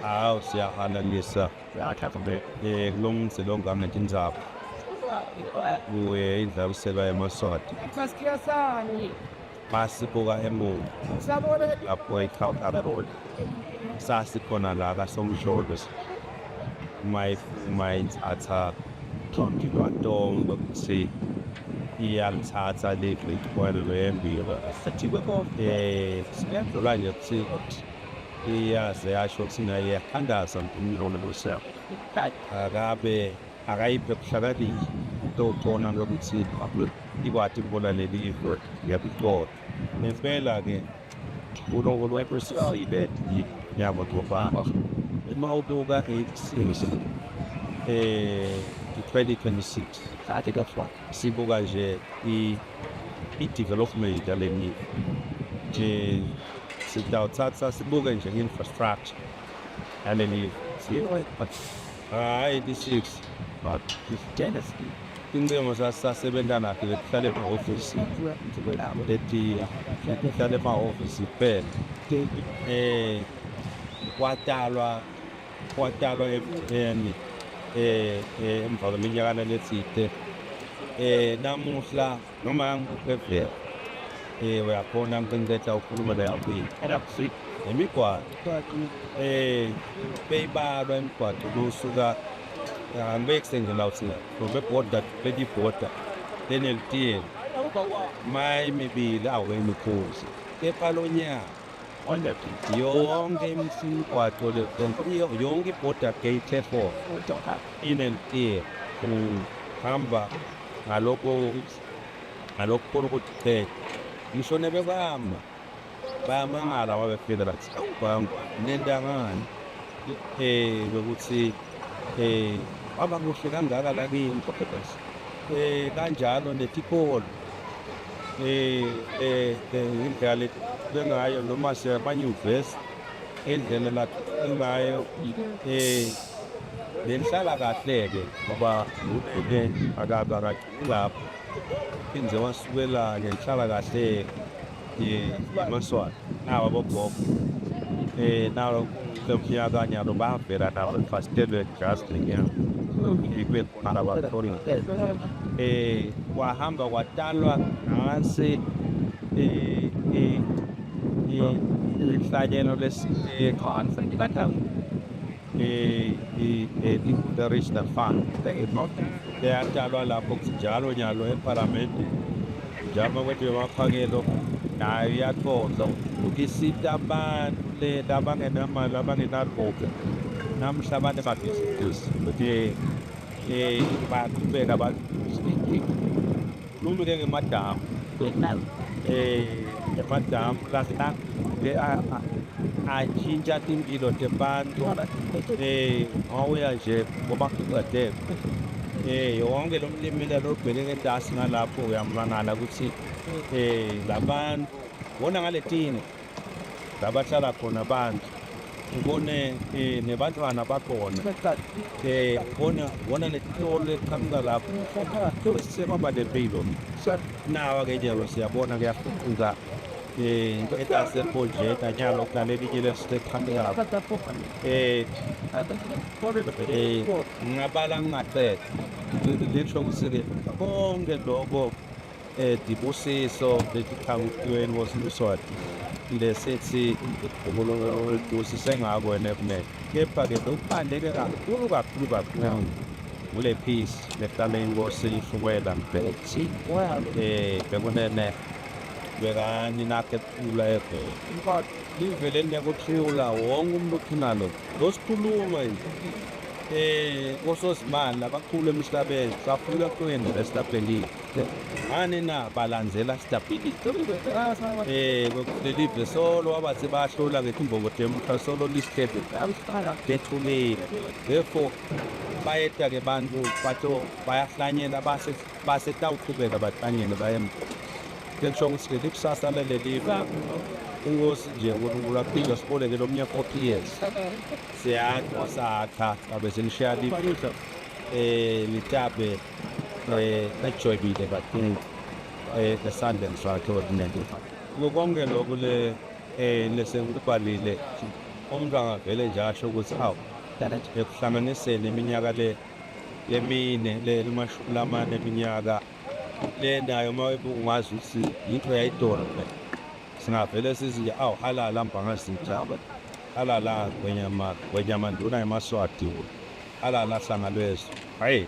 Awu siyahalalisa kulomzila ongamnenye indzaba indlaliselwa emaSwati masibuka emuva lapho ekhawuntara sasikhona la kaSomhlolo mayithatha Ntombi ukuthi iyalithatha le great boil lwembila siyadlula nje kuthi iyaze yasho ukuthi naye yakhandaza umlomo akayiphe kuhlakaniphi tokubona ukuthi ikwati ukubona leli ifo ngiyabixoxa ngempela-ke uNkulunkulu wePreside yabo ngobaba uma ubuka i-2026 sibuka nje i-development yaleli nje sitawuthatha sibuke nje nge-infrastructure yaleli hayi 86 but incingo sasebenza nakho kuhlale ema-ofisi kuhlale ema-ofisi kuphela kwatalwa ebutheni emva kweminyakana lethide namuhla noma ngikuvela uyakhona ngiqiniseka ukhuluma la yakwini nemigwaqo beyibalwa imigwaqo kusuka ngibekusenge la uthi bebhoda bedibhoda lenelitiyeni mayi mibili awemikhosi kepha lo nyaka yonke imigwaqo yonke ibhoda gate e4 inelitiyeni uhamba ngalokho khona ukuthi ngisho nebebamba bayamangala wabefika bathi nendangani bekuthi abakuhle kangaka la kimi kanjalo netikolo indlela bengayo noma siyabanyuvesi indlela la engayo lenhlala kahle-ke ngoba akabe lapho inze wasukela ngenhlala kahle emaSwati nawo abogogo nawo kemnyakanyalo bavela nawo fastelwe just ikwe khona abatholi kwahamba kwatalwa ngase ihlanyelo lesikhonference the Regional Fund yatalwa lapho njalo nyalo eParliament njalo kwethu amaphakelo nayo yakhonza ukisita abantu abangenamali abangenarhoqo namhla abantu babhizinisi ukuthi baqhubeka lulu-ke ngemadamu emadamu atshintsha timpilo tebantu ngawuya nje ngobakuqedeko yonke lo mlimi lobheke ngetasi ngalapho uyamangala ukuthi labantu bona ngaletini labahlala khona abantu ubone nebantwana bakhona bona netitolo eqhamuka lapho sebaba nempilo nawa-ke njalo siyabona kuyafuza into etaseprojekta nyalo kulalela inyele sileqhamuka lapho ngingabala ngingaqeda lisho ukuthi-ke konke lokho dibusiso letiqhamukweni koSmswati lesethi ubusise ngako nebune kepha-ke lokuphandeke kakhulu kule peace nehlala inkosi ihlukela mbhethi bekunene bekani nakhe ephula ebheke livele liyakuthula wonke umuntu ophunalo losikhuluma kosozimali abakhulu emhlabeni safuna kwenza esitapheli ngani na balandzela stability lelive solo abathi bahlola ngetimbokote emhla solo listed bethulile therefore bayeta-ke bantu bato bayahlanyela basetawuqhubeka bahlanyele bayemva kusho ukuthi likusasa lelelive inkosi nje uNkulunkulu aphinde siboleke lo mnyaka 40 years siyakho sakha abe selishiya litabe ejwayelile bathi the Sundance wakhe ordinary konke lokhu lesengikubalile umuntu angavele nje asho ukuthi hawu ekuhlanganiseni iminyaka lemine lemashumi lamane eminyaka le nayo uma ungazi ukuthi yinto yayidora phela singavele sithi awu halala mbangazitha halala kwenyamanduna emaSwati halala hlangalwezo hayi